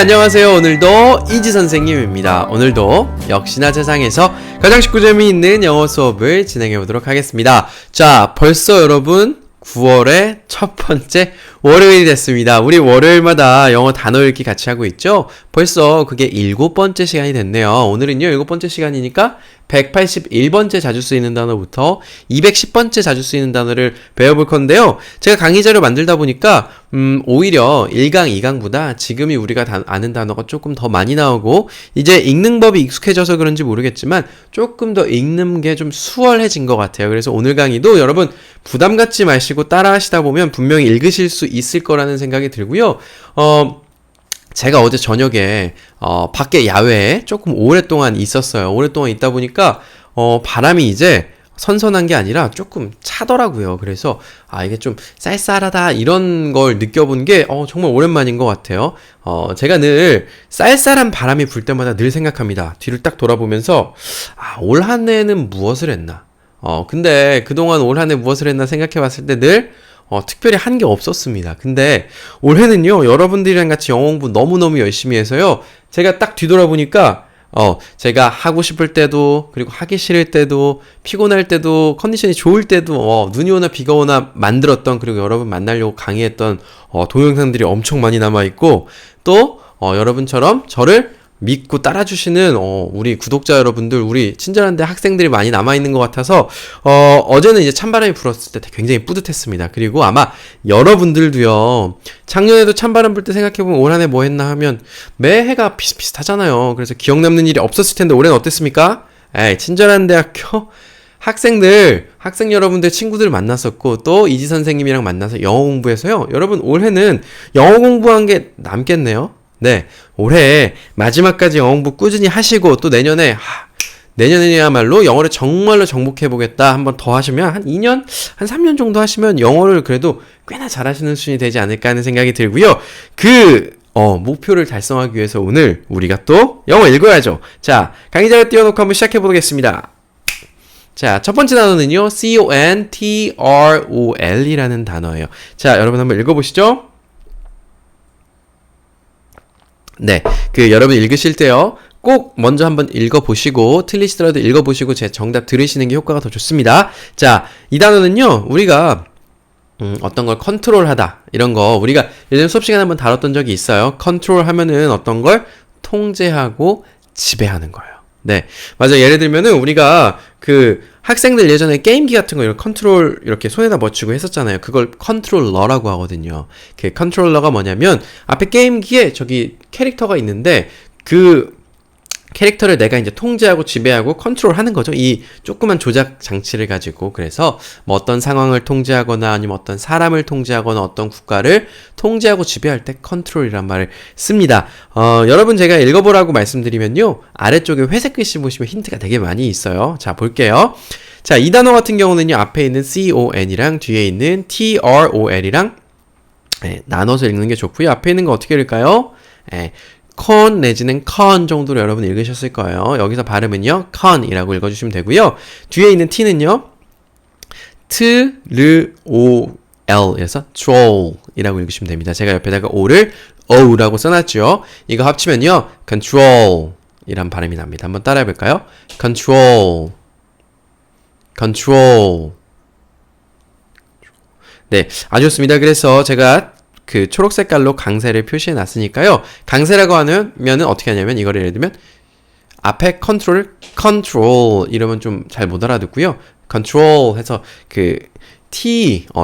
안녕하세요. 오늘도 이지 선생님입니다. 오늘도 역시나 세상에서 가장 쉽고 재미있는 영어 수업을 진행해 보도록 하겠습니다. 자, 벌써 여러분 9월의 첫 번째 월요일이 됐습니다. 우리 월요일마다 영어 단어 읽기 같이 하고 있죠? 벌써 그게 7번째 시간이 됐네요. 오늘은요 7번째 시간이니까 181번째 자주 쓰이는 단어부터 210번째 자주 쓰이는 단어를 배워볼 건데요. 제가 강의 자료 만들다 보니까 오히려 1강, 2강보다 지금이 우리가 아는 단어가 조금 더 많이 나오고 이제 읽는 법이 익숙해져서 그런지 모르겠지만 조금 더 읽는 게 좀 수월해진 것 같아요. 그래서 오늘 강의도 여러분 부담 갖지 마시고 따라 하시다 보면 분명히 읽으실 수 있을 거라는 생각이 들고요. 제가 어제 저녁에 밖에 야외에 조금 오랫동안 있었어요. 오랫동안 있다 보니까 바람이 이제 선선한 게 아니라 조금 차더라고요. 그래서 이게 좀 쌀쌀하다 이런 걸 느껴본 게 정말 오랜만인 것 같아요. 제가 늘 쌀쌀한 바람이 불 때마다 늘 생각합니다. 뒤를 딱 돌아보면서 올 한 해는 무엇을 했나? 근데 그동안 올 한 해 무엇을 했나 생각해 봤을 때 늘 특별히 한 게 없었습니다. 근데 올해는요, 여러분들이랑 같이 영어 공부 너무너무 열심히 해서요, 제가 딱 뒤돌아보니까, 제가 하고 싶을 때도, 그리고 하기 싫을 때도, 피곤할 때도, 컨디션이 좋을 때도, 눈이 오나 비가 오나 만들었던, 그리고 여러분 만나려고 강의했던, 동영상들이 엄청 많이 남아있고, 또, 여러분처럼 저를 믿고 따라주시는 우리 구독자 여러분들, 우리 친절한데 학생들이 많이 남아있는 것 같아서 어제는 이제 찬바람이 불었을 때 굉장히 뿌듯했습니다. 그리고 아마 여러분들도요, 작년에도 찬바람 불 때 생각해보면 올 한 해 뭐 했나 하면 매해가 비슷비슷하잖아요. 그래서 기억 남는 일이 없었을 텐데 올해는 어땠습니까? 친절한 대학교 학생 여러분들 친구들 만났었고, 또 이지 선생님이랑 만나서 영어 공부해서요, 여러분 올해는 영어 공부한 게 남겠네요. 네, 올해 마지막까지 영어 공부 꾸준히 하시고, 또 내년에야말로 영어를 정말로 정복해보겠다 한번 더 하시면 한 2년, 한 3년 정도 하시면 영어를 그래도 꽤나 잘하시는 수준이 되지 않을까 하는 생각이 들고요. 목표를 달성하기 위해서 오늘 우리가 또 영어 읽어야죠. 자, 강의 자료 띄워놓고 한번 시작해보겠습니다. 자, 첫 번째 단어는요, control 이라는 단어예요. 자, 여러분 한번 읽어보시죠. 네, 여러분 읽으실 때요, 꼭 먼저 한번 읽어보시고, 틀리시더라도 읽어보시고 제 정답 들으시는 게 효과가 더 좋습니다. 자, 이 단어는요, 우리가 어떤 걸 컨트롤하다, 이런 거 우리가 예전 수업 시간에 한번 다뤘던 적이 있어요. 컨트롤 하면은 어떤 걸 통제하고 지배하는 거예요. 네, 맞아요. 예를 들면은 우리가 학생들 예전에 게임기 같은 거 이렇게 컨트롤 이렇게 손에다 묻히고 했었잖아요. 그걸 컨트롤러라고 하거든요. 컨트롤러가 뭐냐면 앞에 게임기에 저기 캐릭터가 있는데 그 캐릭터를 내가 이제 통제하고 지배하고 컨트롤하는 거죠. 이 조그만 조작 장치를 가지고. 그래서 뭐 어떤 상황을 통제하거나 아니면 어떤 사람을 통제하거나 어떤 국가를 통제하고 지배할 때 컨트롤이란 말을 씁니다. 여러분 제가 읽어보라고 말씀드리면요, 아래쪽에 회색 글씨 보시면 힌트가 되게 많이 있어요. 자, 볼게요. 자, 이 단어 같은 경우는요, 앞에 있는 con이랑 뒤에 있는 trol이랑 나눠서 읽는 게 좋고요. 앞에 있는 거 어떻게 읽을까요? con 내지는 con 정도로 여러분 읽으셨을 거예요. 여기서 발음은요, con이라고 읽어주시면 되고요. 뒤에 있는 t는요, trol에서 troll이라고 읽으시면 됩니다. 제가 옆에다가 o를 o라고 써놨죠. 이거 합치면요, control이란 발음이 납니다. 한번 따라해볼까요? control. 네, 아주 좋습니다. 그래서 제가 초록 색깔로 강세를 표시해 놨으니까요, 강세라고 하면은 어떻게 하냐면, 이거를 예를 들면 앞에 control 이러면 좀 잘 못 알아듣고요, control 해서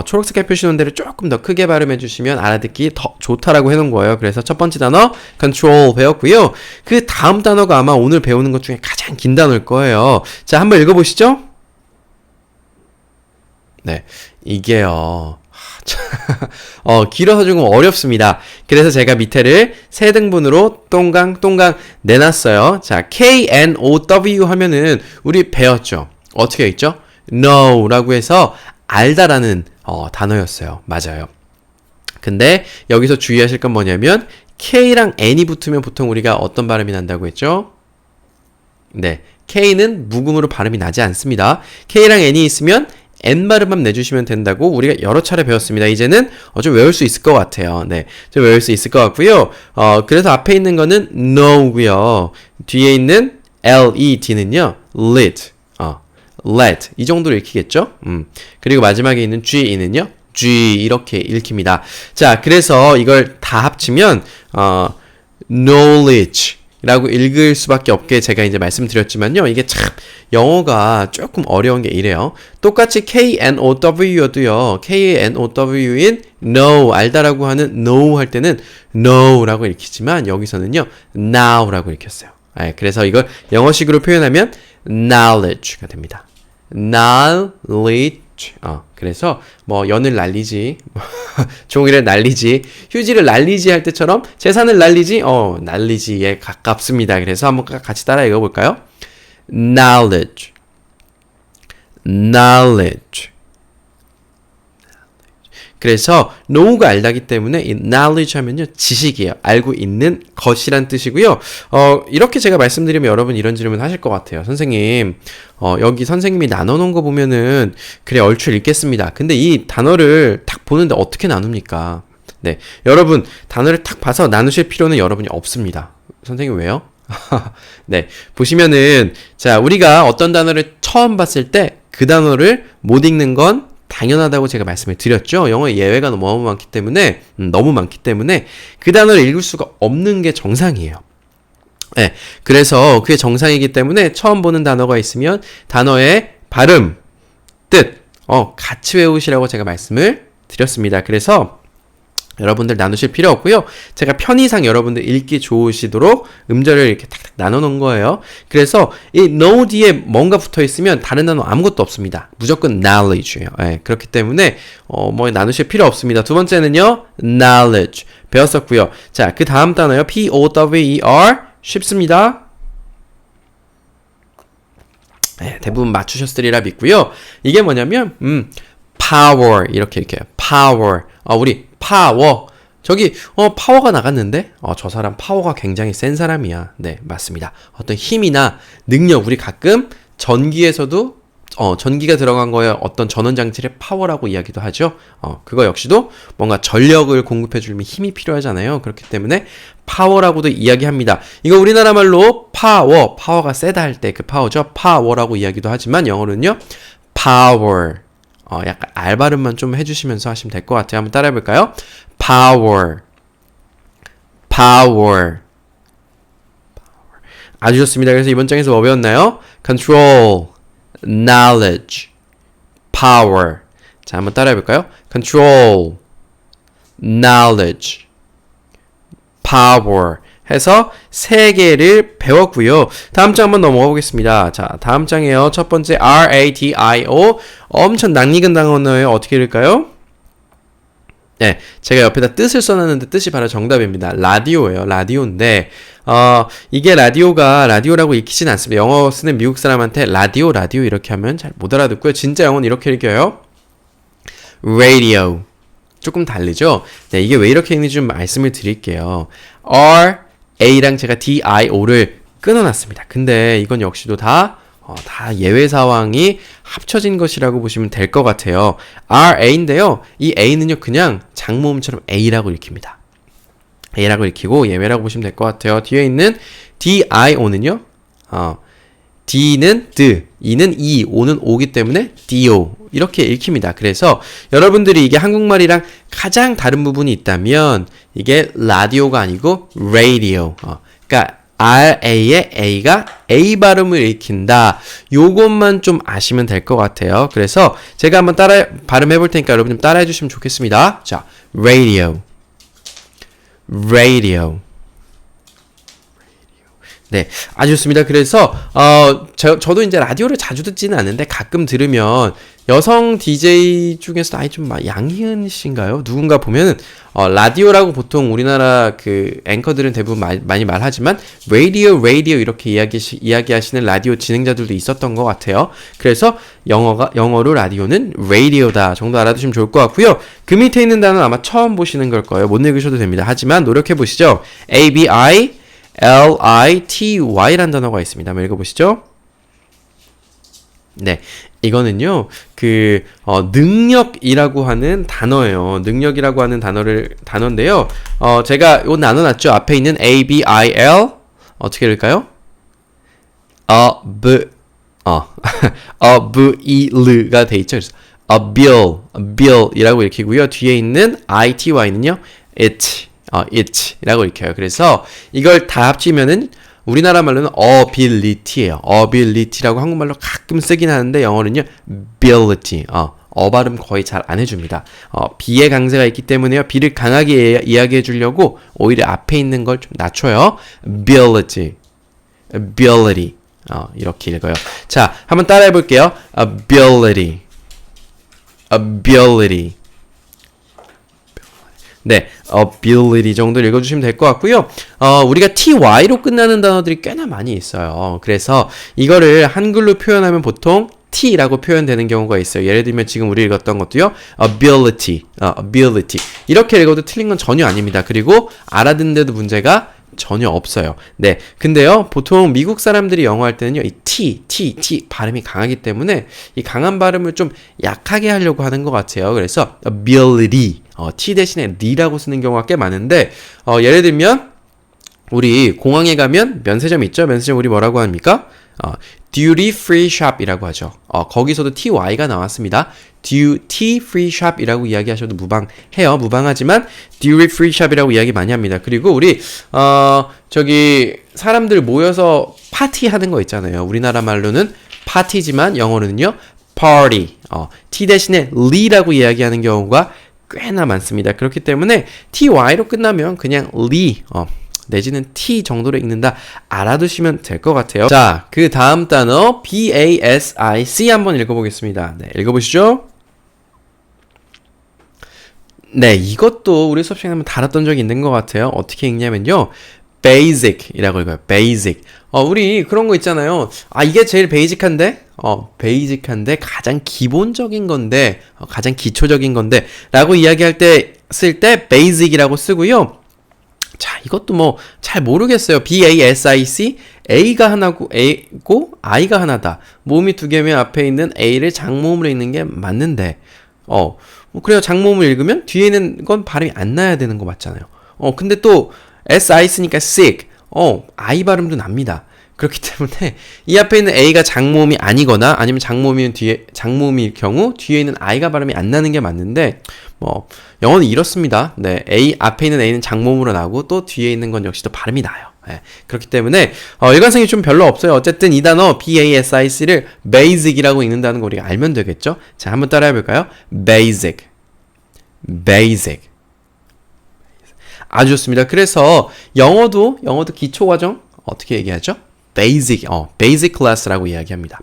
초록 색깔 표시 놓은 데를 조금 더 크게 발음해 주시면 알아듣기 더 좋다라고 해놓은 거예요. 그래서 첫 번째 단어 control 배웠고요. 그 다음 단어가 아마 오늘 배우는 것 중에 가장 긴 단어일 거예요. 자, 한번 읽어보시죠. 네, 이게요, 길어서 조금 어렵습니다. 그래서 제가 밑에를 세 등분으로 똥강 내놨어요. 자, K-N-O-W 하면은 우리 배웠죠. 어떻게 있죠? know라고 해서 알다라는 단어였어요. 맞아요. 근데 여기서 주의하실 건 뭐냐면, K랑 N이 붙으면 보통 우리가 어떤 발음이 난다고 했죠? 네, K는 묵음으로 발음이 나지 않습니다. K랑 N이 있으면 N 발음만 내주시면 된다고 우리가 여러 차례 배웠습니다. 이제는 좀 외울 수 있을 것 같아요. 네, 좀 외울 수 있을 것 같고요. 그래서 앞에 있는 거는 know고요. 뒤에 있는 LED는요, lit, let 이 정도로 읽히겠죠? 그리고 마지막에 있는 GE는요, G 이렇게 읽힙니다. 자, 그래서 이걸 다 합치면 knowledge 라고 읽을 수밖에 없게 제가 이제 말씀드렸지만요. 이게 참 영어가 조금 어려운 게 이래요. 똑같이 KNOW여도요. KNOW인 know, 알다라고 하는 know 할 때는 know라고 읽히지만 여기서는요. now라고 읽혔어요. 그래서 이걸 영어식으로 표현하면 knowledge가 됩니다. knowledge. 그래서 뭐 연을 날리지, 종이를 날리지, 휴지를 날리지 할 때처럼 재산을 날리지, 날리지에 가깝습니다. 그래서 한번 같이 따라 읽어볼까요? knowledge, knowledge. 그래서 know가 알다기 때문에 이 knowledge 하면요 지식이에요. 알고 있는 것이란 뜻이고요. 이렇게 제가 말씀드리면 여러분 이런 질문 하실 것 같아요. 선생님, 여기 선생님이 나눠놓은 거 보면은 그래 얼추 읽겠습니다. 근데 이 단어를 딱 보는데 어떻게 나눕니까? 네, 여러분 단어를 딱 봐서 나누실 필요는 여러분이 없습니다. 선생님 왜요? 네, 보시면은 자 우리가 어떤 단어를 처음 봤을 때 그 단어를 못 읽는 건 당연하다고 제가 말씀을 드렸죠. 영어의 예외가 너무 많기 때문에 그 단어를 읽을 수가 없는 게 정상이에요. 네, 그래서 그게 정상이기 때문에 처음 보는 단어가 있으면 단어의 발음, 뜻, 같이 외우시라고 제가 말씀을 드렸습니다. 그래서 여러분들 나누실 필요 없고요. 제가 편의상 여러분들 읽기 좋으시도록 음절을 이렇게 탁탁 나눠놓은 거예요. 그래서 이 know 뒤에 뭔가 붙어있으면 다른 단어 아무것도 없습니다. 무조건 knowledge예요. 그렇기 때문에 뭐 나누실 필요 없습니다. 두 번째는요. knowledge 배웠었고요. 자, 그 다음 단어요. P-O-W-E-R 쉽습니다. 대부분 맞추셨으리라 믿고요. 이게 뭐냐면 power 이렇게 읽혀요. power. 우리 파워. 저기 파워가 나갔는데 저 사람 파워가 굉장히 센 사람이야. 네, 맞습니다. 어떤 힘이나 능력, 우리 가끔 전기에서도 전기가 들어간 거에 어떤 전원 장치를 파워라고 이야기도 하죠. 그거 역시도 뭔가 전력을 공급해 주려면 힘이 필요하잖아요. 그렇기 때문에 파워라고도 이야기합니다. 이거 우리나라 말로 파워가 세다 할 때 그 파워죠. 파워라고 이야기도 하지만 영어로는요. power. 약간 알 발음만 좀 해주시면서 하시면 될 것 같아요. 한번 따라해 볼까요? power. 아주 좋습니다. 그래서 이번 장에서 뭐 배웠나요? control, knowledge, power. 자, 한번 따라해 볼까요? control, knowledge, power. 해서 세 개를 배웠고요. 다음 장 한번 넘어가 보겠습니다. 자, 다음 장이에요. 첫 번째 radio. 엄청 낯익은 단어예요. 어떻게 읽을까요? 네, 제가 옆에다 뜻을 써놨는데 뜻이 바로 정답입니다. 라디오예요. 라디오인데 이게 라디오라고 읽히진 않습니다. 영어 쓰는 미국 사람한테 라디오 이렇게 하면 잘 못 알아듣고요. 진짜 영어는 이렇게 읽혀요. radio. 조금 다르죠? 네, 이게 왜 이렇게 읽는지 좀 말씀을 드릴게요. A랑 제가 DIO를 끊어놨습니다. 근데 이건 역시도 다 예외 상황이 합쳐진 것이라고 보시면 될 것 같아요. RA인데요. 이 A는요, 그냥 장모음처럼 A라고 읽힙니다. A라고 읽히고 예외라고 보시면 될 것 같아요. 뒤에 있는 DIO는요, D는 D, E는 E, O는 O기 때문에 DO. 이렇게 읽힙니다. 그래서 여러분들이 이게 한국말이랑 가장 다른 부분이 있다면 이게 라디오가 아니고 radio. 그러니까 RA의 A가 A 발음을 읽힌다. 요것만 좀 아시면 될 것 같아요. 그래서 제가 한번 발음해 볼 테니까 여러분 좀 따라해 주시면 좋겠습니다. 자, radio. 네, 아주 좋습니다. 그래서 저도 이제 라디오를 자주 듣지는 않는데 가끔 들으면 여성 DJ 중에서도 아예 좀 양희은 씨인가요? 누군가 보면은 라디오라고 보통 우리나라 그 앵커들은 대부분 많이 말하지만 라디오 이렇게 이야기하시는 라디오 진행자들도 있었던 것 같아요. 그래서 영어로 라디오는 radio다 정도 알아두시면 좋을 것 같고요. 그 밑에 있는 단어는 아마 처음 보시는 걸 거예요. 못 읽으셔도 됩니다. 하지만 노력해 보시죠. ABILITY라는 단어가 있습니다. 한번 읽어보시죠. 네, 이거는요, 능력이라고 하는 단어예요. 능력이라고 하는 단어인데요. 제가 이거 나눠놨죠. 앞에 있는 A, B, I, L. 어떻게 읽을까요? abili가 돼 있죠. 그래서 abili이라고 읽히고요. 뒤에 있는 ITY는요, it이라고 읽혀요. 그래서 이걸 다 합치면은 우리나라 말로는 ability예요. ability라고 한국말로 가끔 쓰긴 하는데 영어는요, ability. 발음 거의 잘 안 해줍니다. B의 강세가 있기 때문에요. B를 강하게 이야기해 주려고 오히려 앞에 있는 걸 좀 낮춰요. ability. 이렇게 읽어요. 자, 한번 따라해 볼게요. ability. 네, ability 정도 읽어주시면 될 것 같고요. 우리가 ty로 끝나는 단어들이 꽤나 많이 있어요. 그래서 이거를 한글로 표현하면 보통 t라고 표현되는 경우가 있어요. 예를 들면 지금 우리 읽었던 것도요. ability. 이렇게 읽어도 틀린 건 전혀 아닙니다. 그리고 알아듣는데도 문제가 전혀 없어요. 네. 근데요, 보통 미국 사람들이 영어 할 때는요, 이 T 발음이 강하기 때문에 이 강한 발음을 좀 약하게 하려고 하는 것 같아요. 그래서 ability, T 대신에 D라고 쓰는 경우가 꽤 많은데, 예를 들면, 우리 공항에 가면 면세점 있죠? 면세점 우리 뭐라고 합니까? duty free shop이라고 하죠. 거기서도 ty가 나왔습니다. duty free shop이라고 이야기하셔도 무방해요. 무방하지만 duty free shop이라고 이야기 많이 합니다. 그리고 우리 사람들 모여서 파티하는 거 있잖아요. 우리나라 말로는 파티지만 영어로는요, party. t 대신에 le라고 이야기하는 경우가 꽤나 많습니다. 그렇기 때문에 ty로 끝나면 그냥 lee 내지는 T 정도로 읽는다 알아두시면 될 것 같아요. 자, 그 다음 단어 BASIC 한번 읽어보겠습니다. 네, 읽어보시죠. 네, 이것도 우리 수업 시간에 한번 다뤘던 적이 있는 것 같아요. 어떻게 읽냐면요, basic이라고 읽어요. basic. 우리 그런 거 있잖아요. 이게 제일 베이직한데? 베이직한데 가장 기본적인 건데, 가장 기초적인 건데 라고 이야기할 때 쓸 때 basic이라고 쓰고요. 자, 이것도 뭐 잘 모르겠어요. BASIC, A가 하나고 A고 I가 하나다. 모음이 두 개면 앞에 있는 A를 장모음으로 읽는 게 맞는데, 뭐 그래요. 장모음을 읽으면 뒤에 있는 건 발음이 안 나야 되는 거 맞잖아요. 근데 또 SI 쓰니까 sick, I 발음도 납니다. 그렇기 때문에 이 앞에 있는 A가 장모음이 아니거나 아니면 장모음일 경우 뒤에 있는 I가 발음이 안 나는 게 맞는데, 영어는 이렇습니다. 네, 앞에 있는 A는 장모음으로 나고 또 뒤에 있는 건 역시 또 발음이 나요. 네, 그렇기 때문에 일관성이 좀 별로 없어요. 어쨌든 이 단어 BASIC를 basic이라고 읽는다는 거 우리가 알면 되겠죠? 자, 한번 따라해 볼까요? basic. 아주 좋습니다. 그래서 영어도 기초 과정 어떻게 얘기하죠? basic class라고 이야기합니다.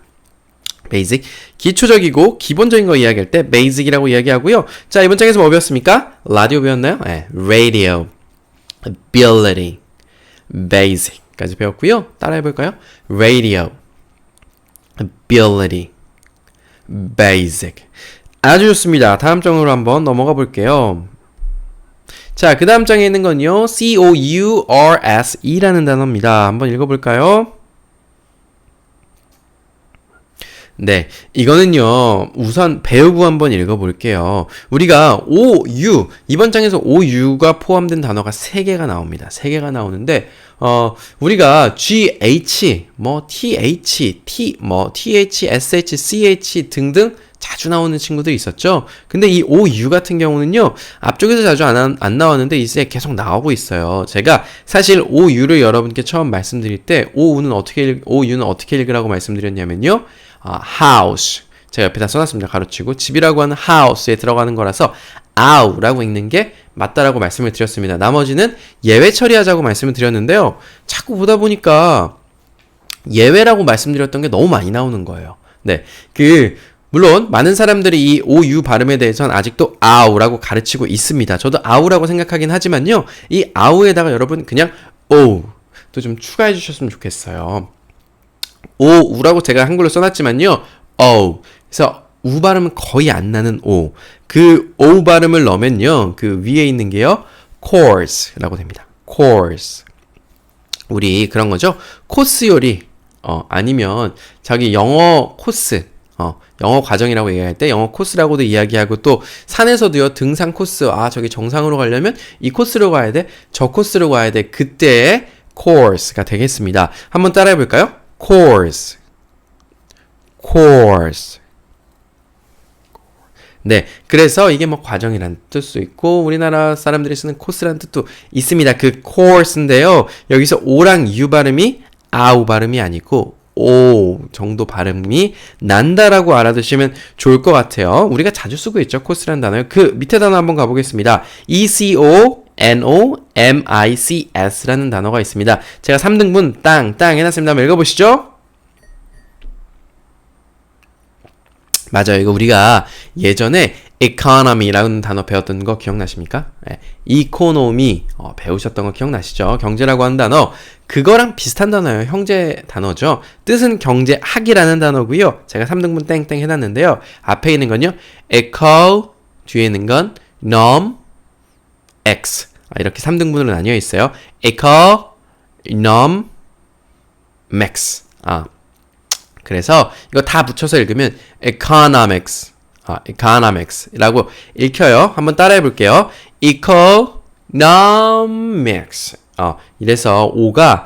basic, 기초적이고 기본적인 거 이야기할 때 basic이라고 이야기하고요. 자, 이번 장에서 뭐 배웠습니까? 라디오 배웠나요? 네, radio, ability, basic까지 배웠고요. 따라해 볼까요? radio, ability, basic. 아주 좋습니다. 다음 장으로 한번 넘어가 볼게요. 자, 그 다음 장에 있는 건요, COURSE라는 단어입니다. 한번 읽어볼까요? 네, 이거는요, 우선 배우고 한번 읽어볼게요. 우리가 OU, 이번 장에서 OU가 포함된 단어가 3개가 나옵니다. 3개가 나오는데, 우리가 GH, TH, TH, SH, CH 등등 자주 나오는 친구들이 있었죠. 근데 이 OU 같은 경우는요, 앞쪽에서 자주 안 나왔는데 이제 계속 나오고 있어요. 제가 사실 OU를 여러분께 처음 말씀드릴 때 OU는 어떻게 읽으라고 말씀드렸냐면요, house. 제가 옆에다 써놨습니다. 가로치고. 집이라고 하는 house에 들어가는 거라서 ou라고 읽는 게 맞다라고 말씀을 드렸습니다. 나머지는 예외 처리하자고 말씀을 드렸는데요. 자꾸 보다 보니까 예외라고 말씀드렸던 게 너무 많이 나오는 거예요. 네. 물론 많은 사람들이 이 OU 발음에 대해서는 아직도 아우라고 가르치고 있습니다. 저도 아우라고 생각하긴 하지만요. 이 아우에다가 여러분 그냥 오 또 좀 추가해 주셨으면 좋겠어요. 오우라고 제가 한글로 써놨지만요. 그래서 우 발음은 거의 안 나는 오. 그 오 발음을 넣으면요. 그 위에 있는 게요. course라고 됩니다. course. 우리 그런 거죠. 코스 요리. 아니면 자기 영어 코스. 영어 과정이라고 얘기할 때 영어 코스라고도 이야기하고 또 산에서도요 등산 코스 저기 정상으로 가려면 이 코스로 가야 돼 저 코스로 가야 돼 그때의 course가 되겠습니다. 한번 따라해 볼까요? course 네, 그래서 이게 뭐 과정이란 뜻도 있고 우리나라 사람들이 쓰는 코스라는 뜻도 있습니다. 그 course인데요. 여기서 오랑 U 발음이 아우 발음이 아니고 오 정도 발음이 난다라고 알아두시면 좋을 것 같아요. 우리가 자주 쓰고 있죠. 코스라는 단어요. 그 밑에 단어 한번 가보겠습니다. economics라는 단어가 있습니다. 제가 3등분 땅 해놨습니다. 한번 읽어보시죠. 맞아요. 이거 우리가 예전에 economy라는 단어 배웠던 거 기억나십니까? 네. economy 배우셨던 거 기억나시죠? 경제라고 하는 단어 그거랑 비슷한 단어예요. 형제 단어죠. 뜻은 경제학이라는 단어고요. 제가 3등분 땡땡 해놨는데요. 앞에 있는 건요. eco 뒤에 있는 건 nom x 이렇게 3등분으로 나뉘어 있어요. eco nom max 그래서 이거 다 붙여서 읽으면 economics라고 읽혀요. 한번 따라해 볼게요. economics. 이래서 오가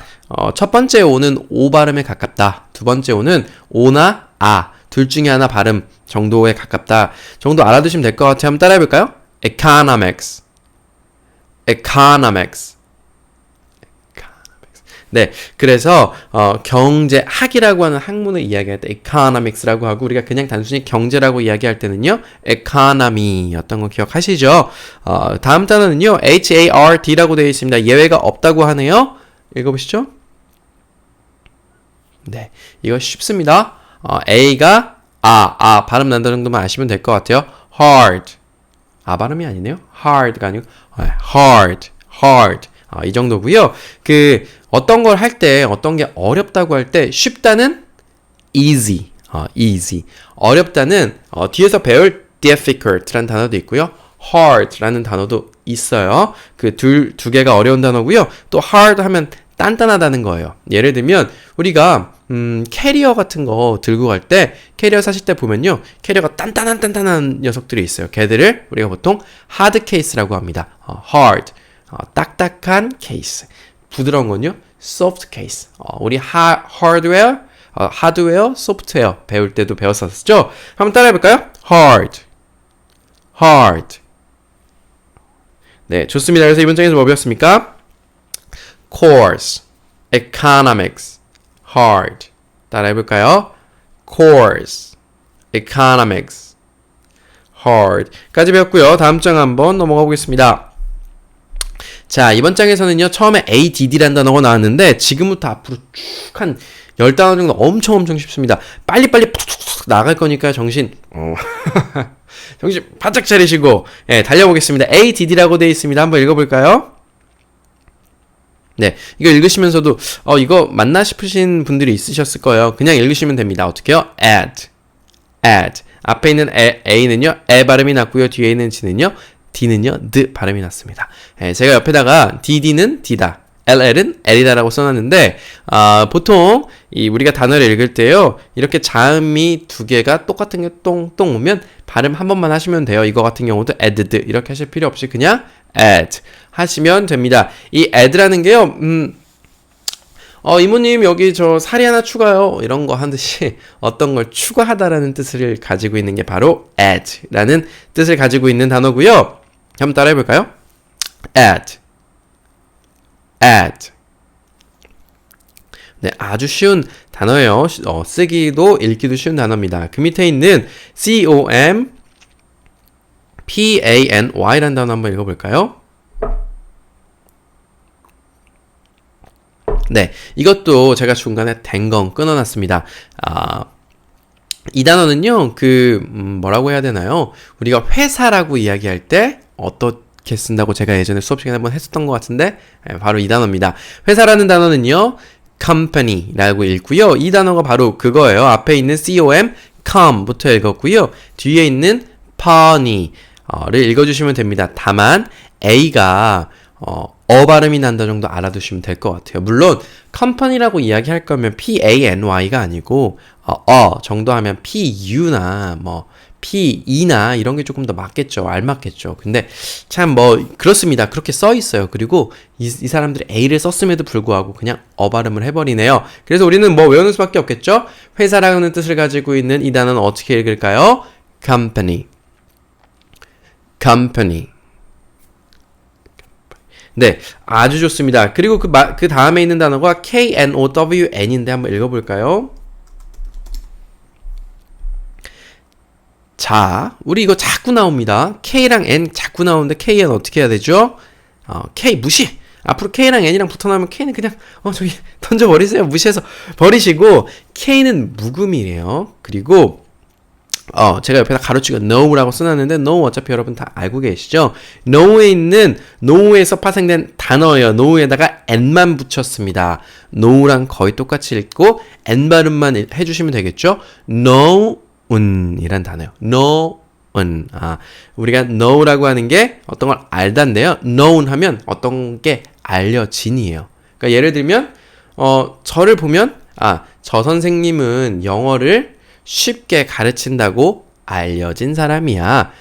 첫 번째 오는 오 발음에 가깝다. 두 번째 오는 오나 둘 중에 하나 발음 정도에 가깝다. 정도 알아두시면 될 것 같아요. 한번 따라해 볼까요? economics. 네, 그래서 경제학이라고 하는 학문을 이야기할 때 economics라고 하고 우리가 그냥 단순히 경제라고 이야기할 때는요 economy였던 거 기억하시죠? 다음 단어는요 HARD라고 되어 있습니다. 예외가 없다고 하네요. 읽어보시죠. 네, 이거 쉽습니다. A가 발음 난다 정도만 아시면 될 것 같아요. hard 발음이 아니네요. hard가 아니고 hard 이 정도고요. 어떤 걸 할 때, 어떤 게 어렵다고 할 때 쉽다는 easy. 어렵다는 뒤에서 배울 difficult라는 단어도 있고요. hard라는 단어도 있어요. 두 개가 어려운 단어고요. 또 hard 하면 단단하다는 거예요. 예를 들면 우리가 캐리어 같은 거 들고 갈 때 캐리어 사실 때 보면요. 캐리어가 단단한 녀석들이 있어요. 걔들을 우리가 보통 hard case라고 합니다. hard 딱딱한 케이스. 부드러운 건요, soft case. 우리 하드웨어, 소프트웨어 배울 때도 배웠었죠? 한번 따라해 볼까요? hard. 네, 좋습니다. 그래서 이번 장에서 뭐 배웠습니까? course, economics, hard. 따라해 볼까요? course, economics, hard. 까지 배웠고요. 다음 장 한번 넘어가 보겠습니다. 자, 이번 장에서는요, 처음에 ADD라는 단어가 나왔는데, 지금부터 앞으로 쭉 한 10단어 정도 엄청 쉽습니다. 빨리빨리 푹 나갈 거니까 정신 바짝 차리시고, 달려보겠습니다. ADD라고 되어 있습니다. 한번 읽어볼까요? 네, 이거 읽으시면서도, 이거 맞나 싶으신 분들이 있으셨을 거예요. 그냥 읽으시면 됩니다. 어떻게요? add. 앞에 있는 A는요, 에 발음이 났고요. 뒤에 있는 G는요, D는요, 드 발음이 났습니다. 제가 옆에다가 DD는 D다, LL은 L이다라고 써놨는데, 보통 우리가 단어를 읽을 때요, 이렇게 자음이 두 개가 똑같은 게 똥 오면 발음 한 번만 하시면 돼요. 이거 같은 경우도 added 이렇게 하실 필요 없이 그냥 add 하시면 됩니다. 이 add라는 게요, 이모님 여기 저 살이 하나 추가요. 이런 거 하듯이 어떤 걸 추가하다라는 뜻을 가지고 있는 게 바로 add라는 뜻을 가지고 있는 단어고요. 한번 따라해 볼까요? add. 네, 아주 쉬운 단어예요. 쓰기도 읽기도 쉬운 단어입니다. 그 밑에 있는 company라는 단어 한번 읽어볼까요? 네, 이것도 제가 중간에 댕건 끊어놨습니다. 이 단어는요, 뭐라고 해야 되나요? 우리가 회사라고 이야기할 때 어떻게 쓴다고 제가 예전에 수업 시간에 한번 했었던 것 같은데, 바로 이 단어입니다. 회사라는 단어는요, company라고 읽고요. 이 단어가 바로 그거예요. 앞에 있는 com부터 읽었고요. 뒤에 있는 pony를 읽어주시면 됩니다. 다만 A가 발음이 난다 정도 알아두시면 될 것 같아요. 물론 company라고 이야기할 거면 P-A-N-Y가 아니고 정도 하면 P-U나 뭐 P-E나 이런 게 조금 더 맞겠죠. 알맞겠죠. 근데 참 뭐 그렇습니다. 그렇게 써 있어요. 그리고 이 사람들이 A를 썼음에도 불구하고 그냥 발음을 해버리네요. 그래서 우리는 뭐 외우는 수밖에 없겠죠. 회사라는 뜻을 가지고 있는 이 단어는 어떻게 읽을까요? company. company. 네, 아주 좋습니다. 그리고 그 다음에 있는 단어가 K-N-O-W-N인데 한번 읽어볼까요? 자, 우리 이거 자꾸 나옵니다. K랑 N 자꾸 나오는데 K-N 어떻게 해야 되죠? K 무시! 앞으로 K랑 N이랑 붙어 나오면 K는 그냥 저기 던져버리세요. 무시해서 버리시고 K는 묵음이에요. 그리고 제가 옆에다 가로치고 know라고 써놨는데 know 어차피 여러분 다 알고 계시죠? know에 있는 know에서 파생된 단어예요. know에다가 n만 붙였습니다. know랑 거의 똑같이 읽고 n 발음만 해주시면 되겠죠? know은 이란 단어예요. know은 우리가 know라고 하는 게 어떤 걸 알다인데요. known 하면 어떤 게 알려진이에요. 그러니까 예를 들면 저를 보면 저 선생님은 영어를 쉽게 가르친다고 알려진 사람이야.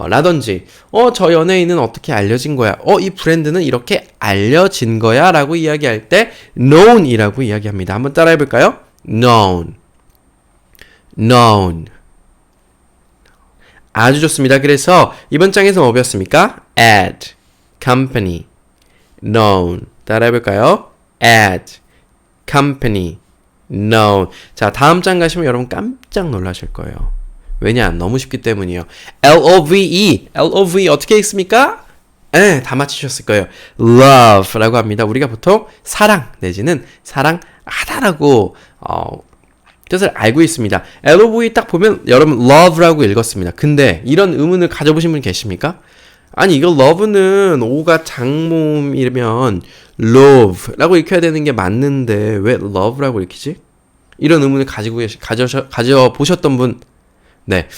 라든지, 저 연예인은 어떻게 알려진 거야? 이 브랜드는 이렇게 알려진 거야. 라고 이야기할 때, known 이라고 이야기합니다. 한번 따라 해볼까요? known. known. 아주 좋습니다. 그래서 이번 장에서 뭐 배웠습니까? at, company, known. 따라 해볼까요? at, company, known. 자, 다음 장 가시면 여러분 깜짝 놀라실 거예요. 왜냐? 너무 쉽기 때문이에요. L-O-V-E. L-O-V-E 어떻게 읽습니까? 네, 다 맞히셨을 거예요. love라고 합니다. 우리가 보통 사랑 내지는 사랑하다라고 뜻을 알고 있습니다. L-O-V-E 딱 보면 여러분 love라고 읽었습니다. 근데 이런 의문을 가져보신 분 계십니까? 아니 이거 love는 O가 장모음이면 love라고 읽혀야 되는 게 맞는데 왜 love라고 읽히지? 이런 의문을 가져보셨던 분, 네,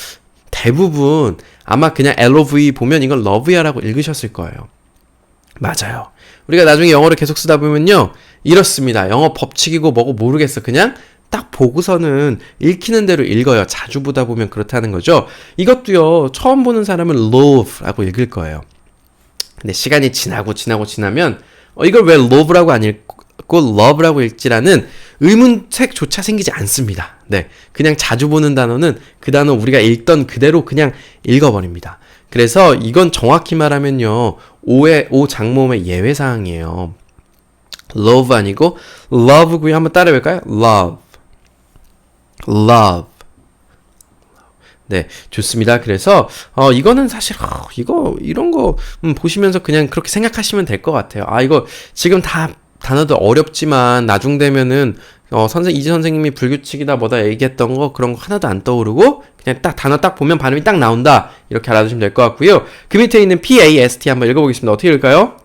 대부분 아마 그냥 L-O-V 보면 이건 love야라고 읽으셨을 거예요. 맞아요. 우리가 나중에 영어를 계속 쓰다 보면요 이렇습니다. 영어 법칙이고 뭐고 모르겠어. 그냥 딱 보고서는 읽히는 대로 읽어요. 자주 보다 보면 그렇다는 거죠. 이것도요, 처음 보는 사람은 love라고 읽을 거예요. 근데 시간이 지나면, 이걸 왜 love라고 안 읽고 love라고 읽지라는 의문색조차 생기지 않습니다. 네. 그냥 자주 보는 단어는 그 단어 우리가 읽던 그대로 그냥 읽어버립니다. 그래서 이건 정확히 말하면요, O 장모음의 예외사항이에요. love 아니고 love고요. 한번 따라해볼까요? love. 네, 좋습니다. 그래서 이거는 사실 이런 거 보시면서 그냥 그렇게 생각하시면 될 것 같아요. 이거 지금 다 단어도 어렵지만 나중 되면은 이지 선생님이 불규칙이다 뭐다 얘기했던 거 그런 거 하나도 안 떠오르고 그냥 딱 단어 딱 보면 발음이 딱 나온다 이렇게 알아두시면 될 것 같고요. 그 밑에 있는 PAST 한번 읽어보겠습니다. 어떻게 읽을까요?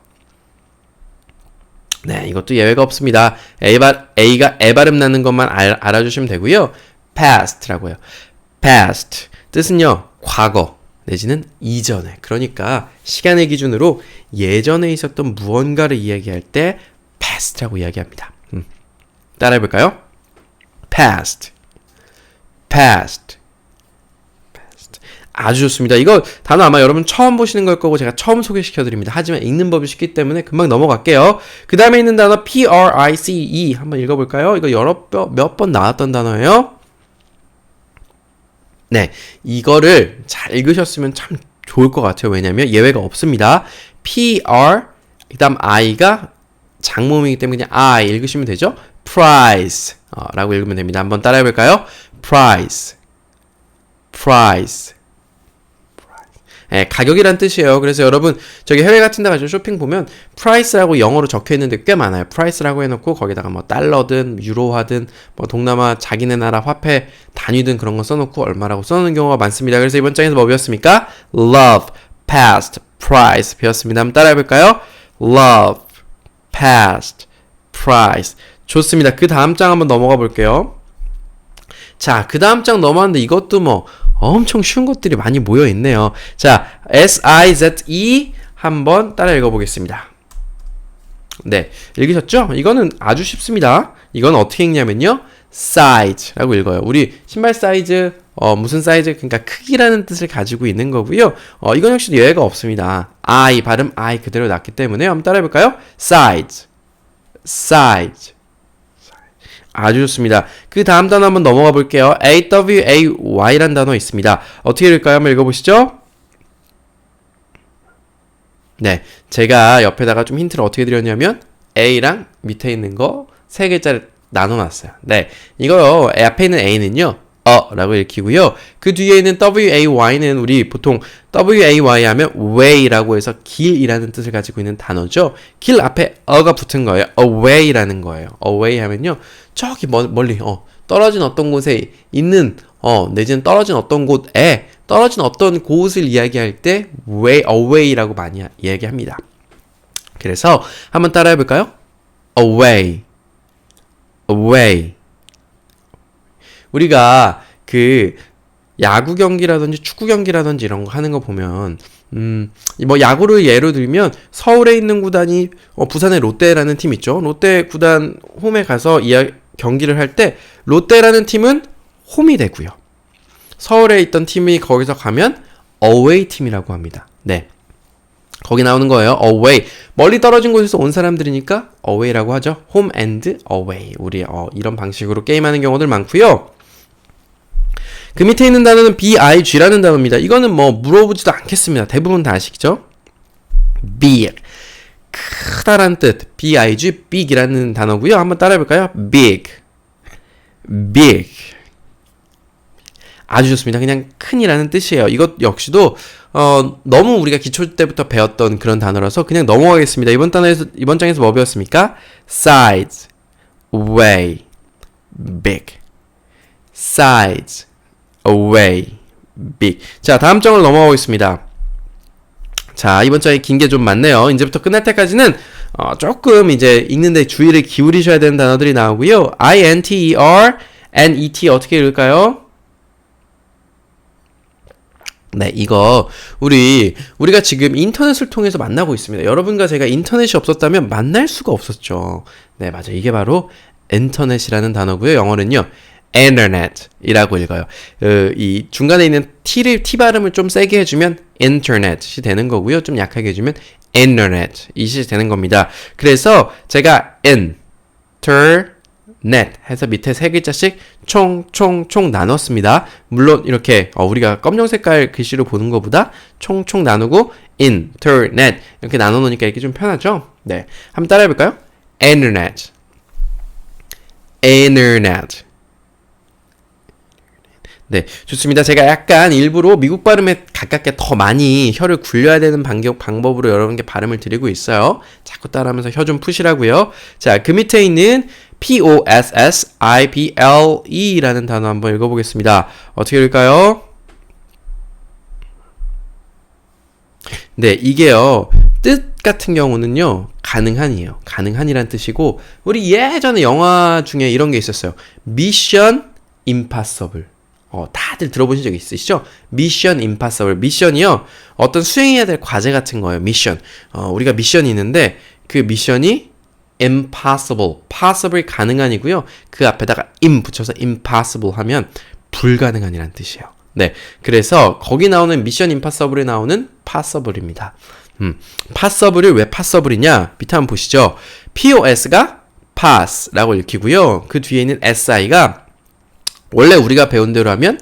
네, 이것도 예외가 없습니다. A가 애 발음 나는 것만 알아주시면 되고요. past라고 해요. past 뜻은요, 과거 내지는 이전에. 그러니까 시간의 기준으로 예전에 있었던 무언가를 이야기할 때 past라고 이야기합니다. 따라 해볼까요? past. 아주 좋습니다. 이거 단어 아마 여러분 처음 보시는 걸 거고 제가 처음 소개시켜드립니다. 하지만 읽는 법이 쉽기 때문에 금방 넘어갈게요. 그 다음에 있는 단어 price 한번 읽어볼까요? 이거 몇 번 나왔던 단어예요. 네, 이거를 잘 읽으셨으면 참 좋을 것 같아요. 왜냐면 예외가 없습니다. 그 다음 I가 장모음이기 때문에 그냥 I 읽으시면 되죠. price 라고 읽으면 됩니다. 한번 따라해볼까요? price. 네, 가격이란 뜻이에요. 그래서 여러분 저기 해외 같은 데 가서 쇼핑 보면 price라고 영어로 적혀 있는데 꽤 많아요. price라고 해놓고 거기다가 뭐 달러든 유로화든 뭐 동남아 자기네 나라 화폐 단위든 그런 거 써놓고 얼마라고 써놓는 경우가 많습니다. 그래서 이번 장에서 뭐 배웠습니까? love, past, price 배웠습니다. 한번 따라해볼까요? love, past, price. 좋습니다. 그 다음 장 한번 넘어가 볼게요. 자, 그 다음 장 넘어왔는데 이것도 뭐 엄청 쉬운 것들이 많이 모여 있네요. 자, size 한번 따라 읽어보겠습니다. 네, 읽으셨죠? 이거는 아주 쉽습니다. 이건 어떻게 읽냐면요. size라고 읽어요. 우리 신발 사이즈, 무슨 사이즈, 그러니까 크기라는 뜻을 가지고 있는 거고요. 이건 역시 예외가 없습니다. I 발음 I 그대로 났기 때문에 한번 따라해 볼까요? size, size. 아주 좋습니다. 그 다음 단어 한번 넘어가 볼게요. AWAY라는 단어 있습니다. 어떻게 읽을까요? 한번 읽어보시죠. 네, 제가 옆에다가 좀 힌트를 어떻게 드렸냐면 A랑 밑에 있는 거 세 글자를 나눠놨어요. 네, 이거요. 앞에 있는 A는요. 라고 읽히고요. 그 뒤에 있는 WAY는 우리 보통 WAY 하면 way라고 해서 길이라는 뜻을 가지고 있는 단어죠. 길 앞에 가 붙은 거예요. away라는 거예요. away 하면요. 저기 멀리 떨어진 어떤 곳에 있는 내지는 떨어진 어떤 곳에 떨어진 어떤 곳을 이야기할 때 away라고 많이 이야기합니다. 그래서 한번 따라해 볼까요? away, away. 우리가 그 야구 경기라든지 축구 경기라든지 이런 거 하는 거 보면 뭐 야구를 예로 들면 서울에 있는 구단이 부산의 롯데라는 팀 있죠. 롯데 구단 홈에 가서 경기를 할 때 롯데라는 팀은 홈이 되고요. 서울에 있던 팀이 거기서 가면 어웨이 팀이라고 합니다. 네. 거기 나오는 거예요. away. 멀리 떨어진 곳에서 온 사람들이니까 away라고 하죠. home and away. 우리 이런 방식으로 게임하는 경우들 많고요. 그 밑에 있는 단어는 big라는 단어입니다. 이거는 뭐 물어보지도 않겠습니다. 대부분 다 아시죠? big. 크다란 뜻. big, big이라는 단어고요. 한번 따라해 볼까요? big. big. 아주 좋습니다. 그냥 큰이라는 뜻이에요. 이것 역시도 너무 우리가 기초 때부터 배웠던 그런 단어라서 그냥 넘어가겠습니다. 이번 장에서 뭐 배웠습니까? size, weigh, big. size, weigh, big. 자, 다음 장으로 넘어가겠습니다. 자, 이번 장에 긴 게 좀 많네요. 이제부터 끝날 때까지는 조금 이제 읽는데 주의를 기울이셔야 되는 단어들이 나오고요. INTER, NET 어떻게 읽을까요? 네, 이거 우리가 지금 인터넷을 통해서 만나고 있습니다. 여러분과 제가 인터넷이 없었다면 만날 수가 없었죠. 네, 맞아요. 이게 바로 인터넷이라는 단어고요. 영어는요. internet이라고 읽어요. 이 중간에 있는 T 발음을 좀 세게 해주면 internet이 되는 거고요. 좀 약하게 해주면 internet 이 되는 겁니다. 그래서 제가 net 해서 밑에 세 글자씩 총 나눴습니다. 물론 이렇게 우리가 검정 색깔 글씨로 보는 것보다 총 나누고 internet 이렇게 나눠 놓으니까 이렇게 좀 편하죠? 네, 한번 따라해 볼까요? internet. 네, 좋습니다. 제가 약간 일부러 미국 발음에 가깝게 더 많이 혀를 굴려야 되는 방법으로 여러분께 발음을 드리고 있어요. 자꾸 따라하면서 혀 좀 푸시라고요. 자, 그 밑에 있는 POSSIBLE라는 단어 한번 읽어보겠습니다. 어떻게 읽을까요? 네, 이게요. 뜻 같은 경우는요. 가능한이에요. 가능한이란 뜻이고 우리 예전에 영화 중에 이런 게 있었어요. Mission Impossible. 다들 들어보신 적 있으시죠? Mission Impossible. 미션이요. 어떤 수행해야 될 과제 같은 거예요. 미션. 우리가 미션이 있는데 그 미션이 impossible. possible 가능한이고요. 그 앞에다가 붙여서 impossible 하면 불가능한이란 뜻이에요. 네. 그래서 거기 나오는 미션 임파서블에 나오는 possible입니다. possible을 왜 possible이냐? 밑에 한번 보시죠. POS가 pass라고 읽히고요. 그 뒤에 있는 SI가 원래 우리가 배운 대로 하면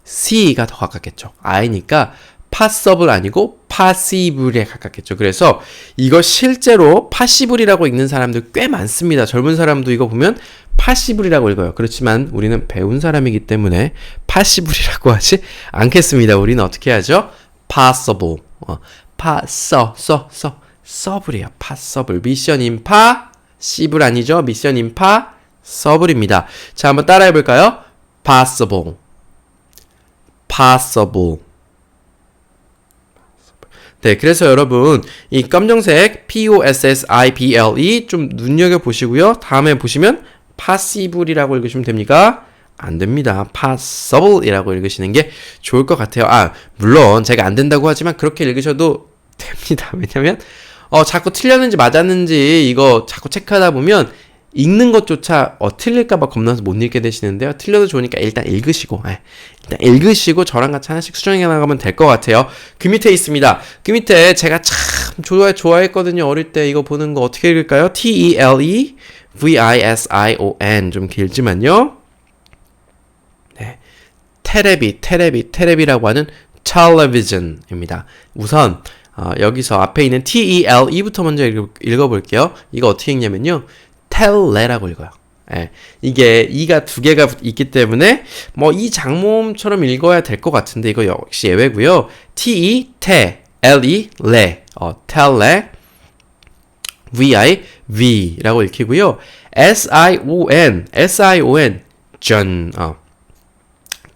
C가 더 가깝겠죠. I니까 possible 아니고 passible에 가깝겠죠. 그래서 이거 실제로 passible이라고 읽는 사람들 꽤 많습니다. 젊은 사람도 이거 보면 passible이라고 읽어요. 그렇지만 우리는 배운 사람이기 때문에 passible이라고 하지 않겠습니다. 우리는 어떻게 하죠? possible. possible이에요. possible. 미션 impossible 아니죠? 미션 impossible입니다. 자, 한번 따라해 볼까요? possible. 네, 그래서 여러분 이 검정색 POSSIBLE 좀 눈여겨보시고요. 다음에 보시면 passible이라고 읽으시면 됩니까? 안 됩니다. possible이라고 읽으시는 게 좋을 것 같아요. 물론 제가 안 된다고 하지만 그렇게 읽으셔도 됩니다. 왜냐면 자꾸 틀렸는지 맞았는지 이거 자꾸 체크하다 보면 읽는 것조차 틀릴까봐 겁나서 못 읽게 되시는데요. 틀려도 좋으니까 일단 읽으시고 저랑 같이 하나씩 수정해 나가면 될 것 같아요. 그 밑에 있습니다. 그 밑에 제가 참 좋아했거든요. 어릴 때 이거 보는 거 어떻게 읽을까요? T-E-L-E-V-I-S-I-O-N 좀 길지만요. 네, 테레비라고 하는 television입니다. 우선 여기서 앞에 있는 T-E-L-E부터 먼저 읽어볼게요. 이거 어떻게 읽냐면요. 텔레라고 읽어요. 예, 이게 이가 두 개가 있기 때문에 뭐 이 장모음처럼 읽어야 될 것 같은데 이거 역시 예외고요. T-E, 테, L-E, 레, 텔레, V-I, V라고 읽히고요. S-I-O-N, 전,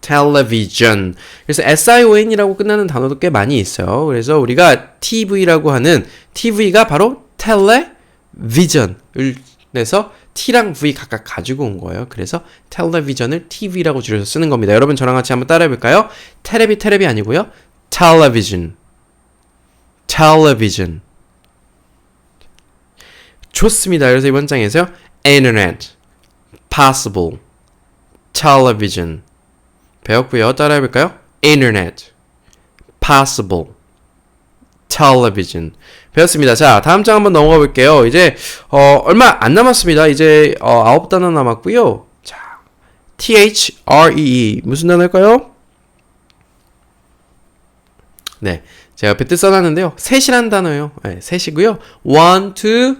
television. 그래서 SION이라고 끝나는 단어도 꽤 많이 있어요. 그래서 우리가 TV라고 하는 TV가 바로 television을 내서 T랑 V 각각 가지고 온 거예요. 그래서 텔레비전을 TV라고 줄여서 쓰는 겁니다. 여러분 저랑 같이 한번 따라해 볼까요? 테레비 아니고요. television. 좋습니다. 그래서 이번 장에서요. internet, possible, television 배웠고요. 따라해 볼까요? internet, possible, television 배웠습니다. 자, 다음 장 한번 넘어가 볼게요. 이제 얼마 안 남았습니다. 이제 9단어 남았고요. 자, THREE 무슨 단어일까요? 네, 제가 옆에 뜻 써놨는데요. 셋이란 단어예요. 네, 셋이고요. 1, 2,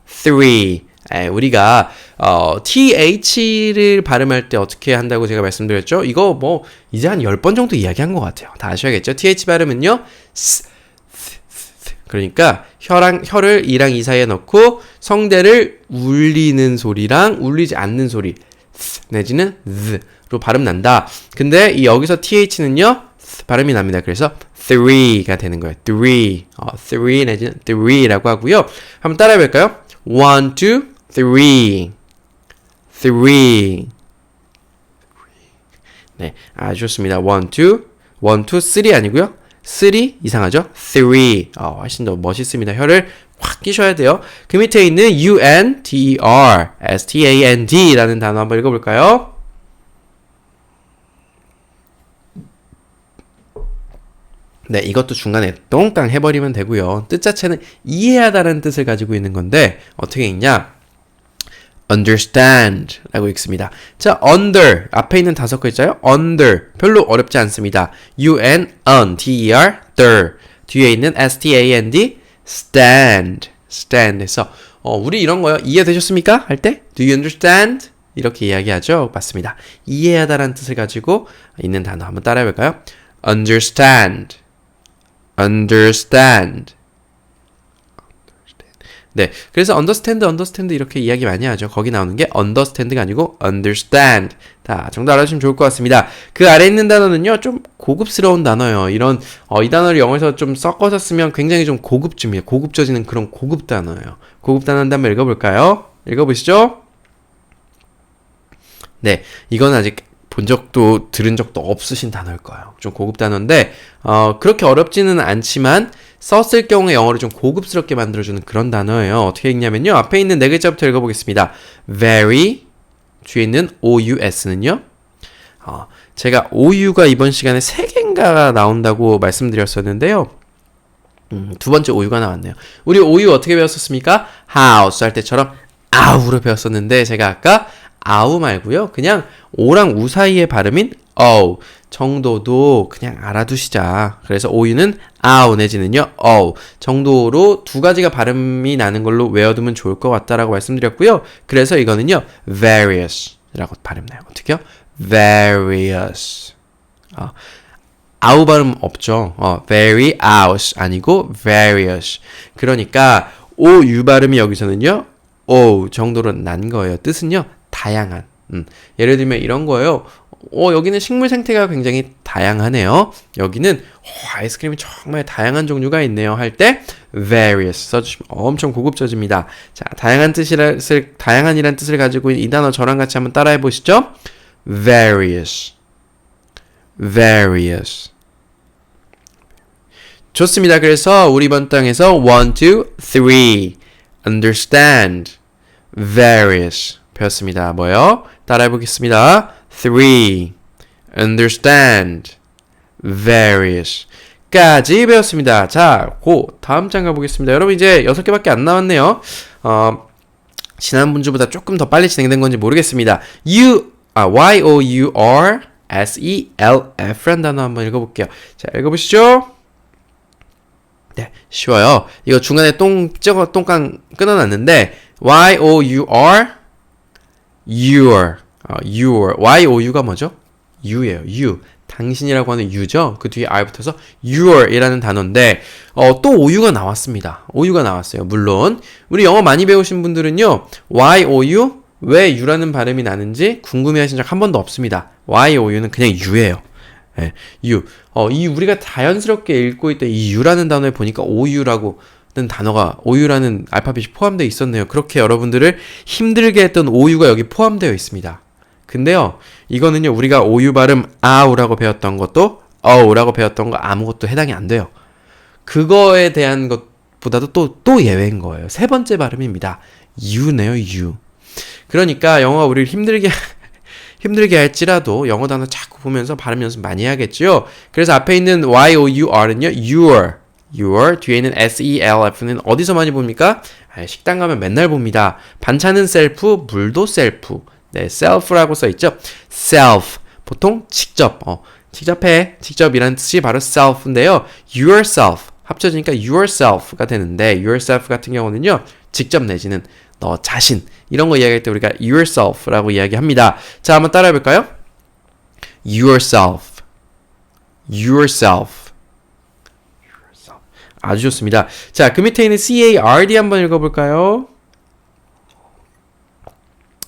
3. 우리가 TH를 발음할 때 어떻게 한다고 제가 말씀드렸죠? 이거 뭐 이제 한 10번 정도 이야기한 것 같아요. 다 아셔야겠죠? TH 발음은요. 그러니까 혀를 이랑 이 사이에 넣고 성대를 울리는 소리랑 울리지 않는 소리 내지는 로 발음 난다. 근데 여기서 TH는요. 발음이 납니다. 그래서 3가 되는 거예요. 3 내지는 3라고 하고요. 한번 따라해 볼까요? 1, 2, 3. 네, 아주 좋습니다. 1, 2, 3 아니고요. 3 이상하죠? 3. 훨씬 더 멋있습니다. 혀를 확 끼셔야 돼요. 그 밑에 있는 UNDER, STAND 라는 단어 한번 읽어볼까요? 네, 이것도 중간에 똥땅 해버리면 되고요. 뜻 자체는 이해하다라는 뜻을 가지고 있는 건데 어떻게 읽냐? understand 라고 읽습니다. 자, under 앞에 있는 5글자요. under 별로 어렵지 않습니다. UNDER 뒤에 있는 STAND stand에서 우리 이런 거요. 이해되셨습니까? 할 때 do you understand? 이렇게 이야기하죠. 맞습니다. 이해하다라는 뜻을 가지고 있는 단어 한번 따라해 볼까요? understand. 네, 그래서 understand 이렇게 이야기 많이 하죠. 거기 나오는 게 understand가 아니고 understand. 다 정도 알아주시면 좋을 것 같습니다. 그 아래에 있는 단어는요, 좀 고급스러운 단어예요. 이런 이 단어를 영어에서 좀 섞어서 쓰면 굉장히 좀 고급져지는 그런 고급 단어예요. 고급 단어 한번 읽어볼까요? 읽어보시죠. 네, 이건 아직 본 적도 들은 적도 없으신 단어일 거예요. 좀 고급 단어인데 그렇게 어렵지는 않지만 썼을 경우에 영어를 좀 고급스럽게 만들어주는 그런 단어예요. 어떻게 읽냐면요. 앞에 있는 4글자부터 읽어보겠습니다. very, 뒤에 있는 OUS는요. 제가 OU가 이번 시간에 3개인가 나온다고 말씀드렸었는데요. 두 번째 OU가 나왔네요. 우리 OU 어떻게 배웠었습니까? house 할 때처럼 아우로 배웠었는데 제가 아까 아우 말고요. 그냥 오랑 우 사이의 발음인 어 정도도 그냥 알아두시자. 그래서 OU는 아우 내지는요 정도로 두 가지가 발음이 나는 걸로 외워두면 좋을 것 같다라고 말씀드렸고요. 그래서 이거는요 various라고 발음나요. 어떻게요? various. 아우 발음 없죠. various 아니고 various. 그러니까 OU 발음이 여기서는요 오 정도로 난 거예요. 뜻은요 다양한. 예를 들면 이런 거예요. 여기는 식물 생태가 굉장히 다양하네요. 여기는 아이스크림이 정말 다양한 종류가 있네요. 할 때 various 써주시면 엄청 고급져집니다. 자, 다양한이란 뜻을 가지고 있는 이 단어 저랑 같이 한번 따라해 보시죠. various. 좋습니다. 그래서 우리 이번 땅에서 1, 2, 3 understand various 배웠습니다. 뭐요? 따라해 보겠습니다. 3 understand various 까지 배웠습니다. 자, 다음 장 가보겠습니다. 여러분 이제 6개밖에 안 남았네요. 지난 분주보다 조금 더 빨리 진행된 건지 모르겠습니다. Y-O-U-R-S-E-L-F라는 단어 한번 읽어볼게요. 자, 읽어보시죠. 네, 쉬워요. 이거 중간에 똥깡 끊어놨는데 Y-O-U-R your Y-O-U가 뭐죠? U예요. You. 당신이라고 하는 U죠? 그 뒤에 R 붙어서 your 이라는 단어인데 또 OU가 나왔습니다. OU가 나왔어요. 물론 우리 영어 많이 배우신 분들은요. Y-O-U 왜 U라는 발음이 나는지 궁금해하신 적 한 번도 없습니다. Y-O-U는 그냥 U예요. 네, U. 이 우리가 자연스럽게 읽고 있던 이 U라는 단어에 보니까 OU라고 단어가 OU라는 알파벳이 포함되어 있었네요. 그렇게 여러분들을 힘들게 했던 OU가 여기 포함되어 있습니다. 근데요, 이거는요, 우리가 OU 발음 아우라고 배웠던 것도 어우라고 배웠던 거 아무것도 해당이 안 돼요. 그거에 대한 것보다도 또 예외인 거예요. 세 번째 발음입니다. U네요, U. 그러니까 영어가 우리를 힘들게 할지라도 영어 단어 자꾸 보면서 발음 연습 많이 해야겠죠. 그래서 앞에 있는 Y-O-U-R는요, your 뒤에 있는 S-E-L-F는 어디서 많이 봅니까? 식당 가면 맨날 봅니다. 반찬은 셀프, 물도 셀프. 네, self라고 써있죠. self 보통 직접 직접이라는 뜻이 바로 self인데요. yourself 합쳐지니까 yourself가 되는데 yourself 같은 경우는요. 직접 내지는 너 자신 이런 거 이야기할 때 우리가 yourself라고 이야기합니다. 자, 한번 따라해 볼까요? yourself 아주 좋습니다. 자, 그 밑에 있는 CARD 한번 읽어볼까요?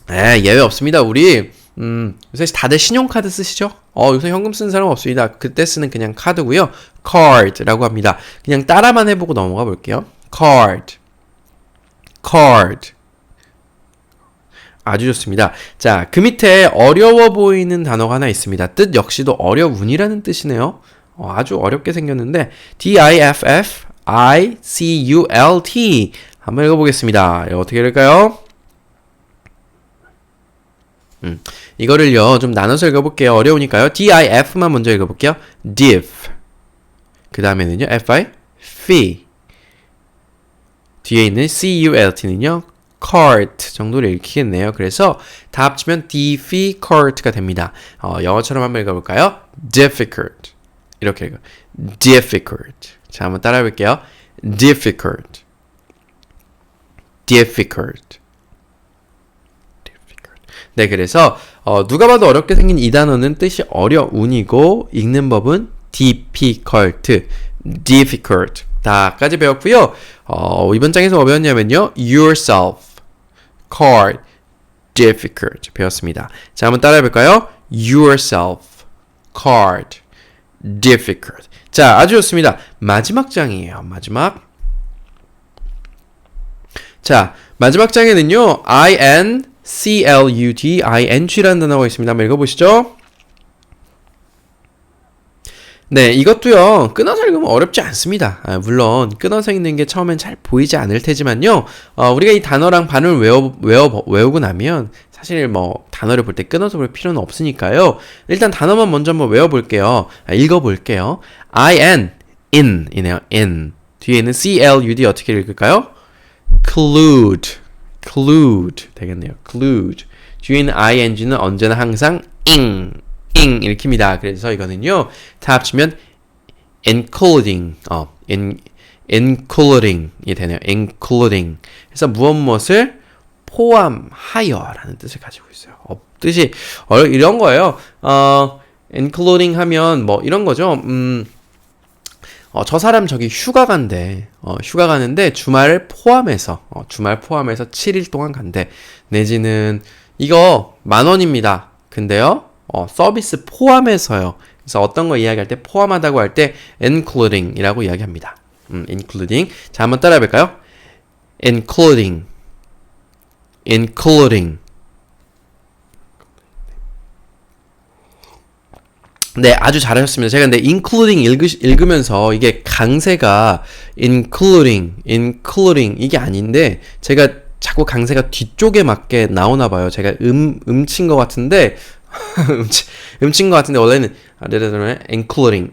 네, 예외 없습니다. 우리 요새 다들 신용카드 쓰시죠? 요새 현금 쓰는 사람 없습니다. 그때 쓰는 그냥 카드고요. card라고 합니다. 그냥 따라만 해보고 넘어가 볼게요. card 아주 좋습니다. 자, 그 밑에 어려워 보이는 단어가 하나 있습니다. 뜻 역시도 어려운이라는 뜻이네요. 아주 어렵게 생겼는데 difficult 한번 읽어보겠습니다. 어떻게 읽을까요? 이거를요 좀 나눠서 읽어볼게요. 어려우니까요. diff만 먼저 읽어볼게요. diff 그 다음에는요 fi 뒤에 있는 cult는요 cart 정도를 읽히겠네요. 그래서 다 합치면 difficult가 됩니다. 영어처럼 한번 읽어볼까요? difficult 이렇게 읽어 difficult. 자, 한번 따라해 볼게요. difficult 네, 그래서 누가 봐도 어렵게 생긴 이 단어는 뜻이 어려운이고 읽는 법은 difficult 다까지 배웠고요. 이번 장에서 뭐 배웠냐면요. yourself, card, difficult 배웠습니다. 자, 한번 따라해 볼까요? yourself, card, difficult. 자, 아주 좋습니다. 마지막 장이에요. 자, 마지막 장에는요. including라는 단어가 있습니다. 한번 읽어보시죠. 네, 이것도요. 끊어서 읽으면 어렵지 않습니다. 물론 끊어서 읽는 게 처음엔 잘 보이지 않을 테지만요. 우리가 이 단어랑 반을 외우고 나면 사실 뭐 단어를 볼 때 끊어서 볼 필요는 없으니까요. 일단 단어만 먼저 한번 외워볼게요. 읽어볼게요. in이네요. in 뒤에 있는 clud 어떻게 읽을까요? clude 되겠네요. clude 뒤에 있는 ing는 언제나 항상 읽힙니다. 그래서 이거는요 다 합치면 including이 되네요. including 그래서 무엇을 포함하여라는 뜻을 가지고 있어요. 뜻이 이런 거예요. including 하면 뭐 이런 거죠. 저 사람 저기 휴가 간대. 휴가 가는데 주말 포함해서 7일 동안 간대. 내지는 이거 10,000원입니다. 근데요. 서비스 포함해서요. 그래서 어떤 거 이야기할 때 포함하다고 할 때 including이라고 이야기합니다. including. 자, 한번 따라해 볼까요? including. 네, 아주 잘하셨습니다. 제가 근데 including 읽으면서 이게 강세가 including 이게 아닌데 제가 자꾸 강세가 뒤쪽에 맞게 나오나 봐요. 제가 음친 것 같은데 음친 것 같은데 원래는 including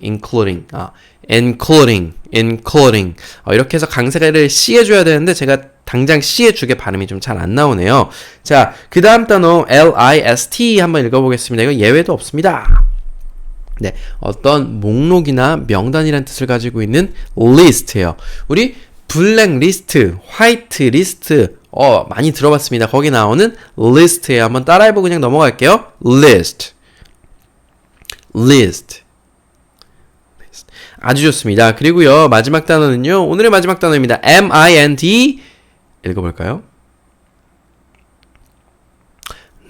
이렇게 해서 강세를 C에 줘야 되는데 제가 당장 C에 주게 발음이 좀 잘 안 나오네요. 자, 그 다음 단어 list 한번 읽어보겠습니다. 이건 예외도 없습니다. 네, 어떤 목록이나 명단이라는 뜻을 가지고 있는 list예요. 우리 블랙 리스트, 화이트 리스트 많이 들어봤습니다. 거기 나오는 list예요. 한번 따라해보고 그냥 넘어갈게요. list. 아주 좋습니다. 그리고요, 마지막 단어는요, 오늘의 마지막 단어입니다. mind. 읽어볼까요?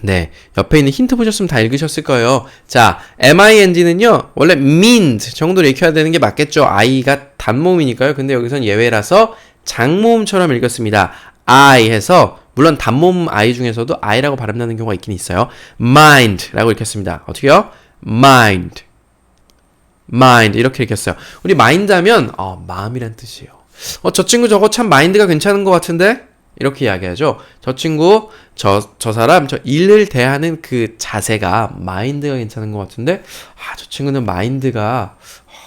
네, 옆에 있는 힌트 보셨으면 다 읽으셨을 거예요. 자, mind는요, 원래 mind 정도로 읽혀야 되는 게 맞겠죠. i가 단모음이니까요. 근데 여기선 예외라서 장모음처럼 읽었습니다. I 해서, 물론 단모음 I 중에서도 I라고 발음나는 경우가 있긴 있어요. mind라고 읽혔습니다. 어떻게요? mind 이렇게 읽혔어요. 우리 mind 하면 마음이란 뜻이에요. 저 친구 저거 참 마인드가 괜찮은 것 같은데? 이렇게 이야기하죠. 저 친구, 저 사람, 저 일을 대하는 그 자세가 마인드가 괜찮은 것 같은데, 저 친구는 마인드가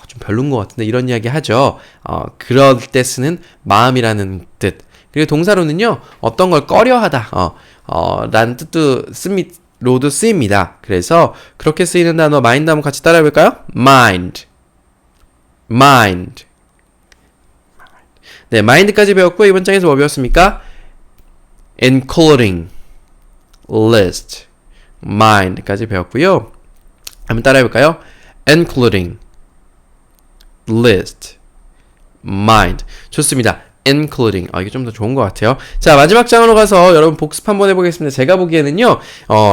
좀 별론 것 같은데, 이런 이야기 하죠. 그럴 때 쓰는 마음이라는 뜻. 그리고 동사로는요, 어떤 걸 꺼려하다, 라는 뜻로도 쓰입니다. 그래서 그렇게 쓰이는 단어 마인드 한번 같이 따라해볼까요? mind. 네, mind까지 배웠고, 이번 장에서 뭐 배웠습니까? including, list, mind까지 배웠고요. 한번 따라해볼까요? including, list, mind. 좋습니다. including. 이게 좀 더 좋은 것 같아요. 자, 마지막 장으로 가서 여러분 복습 한번 해보겠습니다. 제가 보기에는요,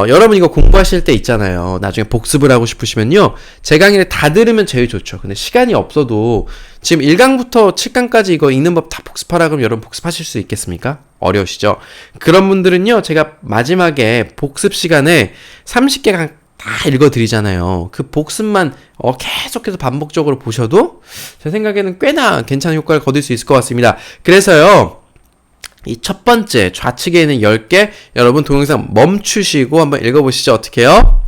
여러분 이거 공부하실 때 있잖아요. 나중에 복습을 하고 싶으시면요, 제 강의를 다 들으면 제일 좋죠. 근데 시간이 없어도 지금 1강부터 7강까지 이거 읽는 법 다 복습하라 그러면 여러분 복습하실 수 있겠습니까? 어려우시죠? 그런 분들은요, 제가 마지막에 복습 시간에 30개 다 읽어드리잖아요. 그 복습만 계속해서 반복적으로 보셔도 제 생각에는 꽤나 괜찮은 효과를 거둘 수 있을 것 같습니다. 그래서요, 이 첫 번째 좌측에 있는 10개 여러분 동영상 멈추시고 한번 읽어보시죠. 어떻게 해요?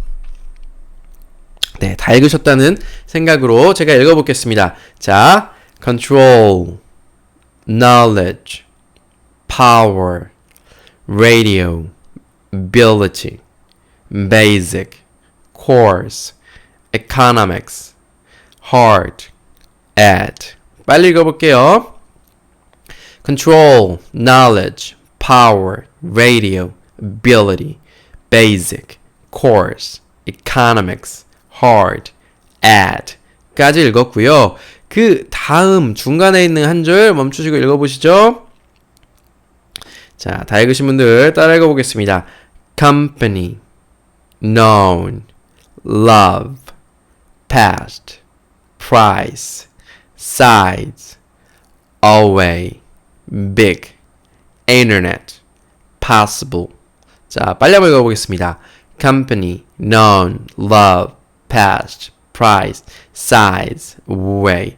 네, 다 읽으셨다는 생각으로 제가 읽어보겠습니다. 자, control, knowledge, power, radio, ability, basic, course, economics, hard, add. 빨리 읽어볼게요. control, knowledge, power, radio, ability, basic, course, economics, hard, add 까지 읽었고요. 그 다음 중간에 있는 한 줄 멈추시고 읽어보시죠. 자, 다 읽으신 분들 따라 읽어보겠습니다. company, known, love, past, price, size, away, big, internet, possible. 자, 빨리 한번 읽어보겠습니다. company, known, love, past, price, size, way.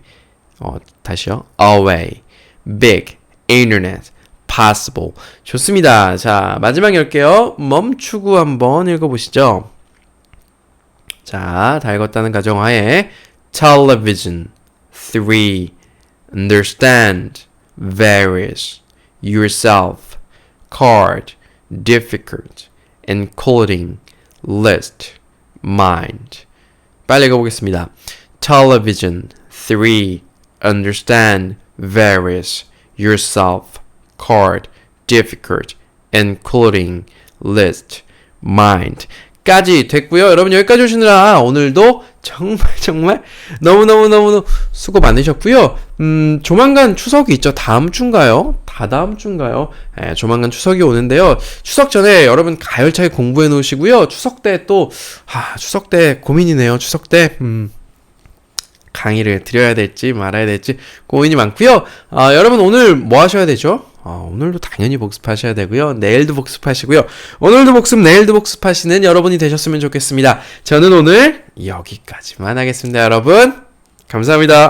다시요. away, big, internet, possible. 좋습니다. 자, 마지막 열게요. 멈추고 한번 읽어보시죠. 자, 다 읽었다는 가정하에 television, 3, understand, various, yourself, card, difficult, including, list, mind. 빨리 읽어보겠습니다. television, 3, understand, various, yourself, card, difficult, including, list, mind. 까지 됐고요. 여러분 여기까지 오시느라 오늘도 정말 너무너무 수고 많으셨고요. 조만간 추석이 있죠. 다음 주인가요? 다다음 주인가요? 조만간 추석이 오는데요. 추석 전에 여러분 가열차게 공부해 놓으시고요. 추석 때 또 추석 때 고민이네요. 추석 때 강의를 드려야 될지 말아야 될지 고민이 많고요. 여러분 오늘 뭐 하셔야 되죠? 오늘도 당연히 복습하셔야 되고요. 내일도 복습하시고요. 오늘도 복습, 내일도 복습하시는 여러분이 되셨으면 좋겠습니다. 저는 오늘 여기까지만 하겠습니다, 여러분. 감사합니다.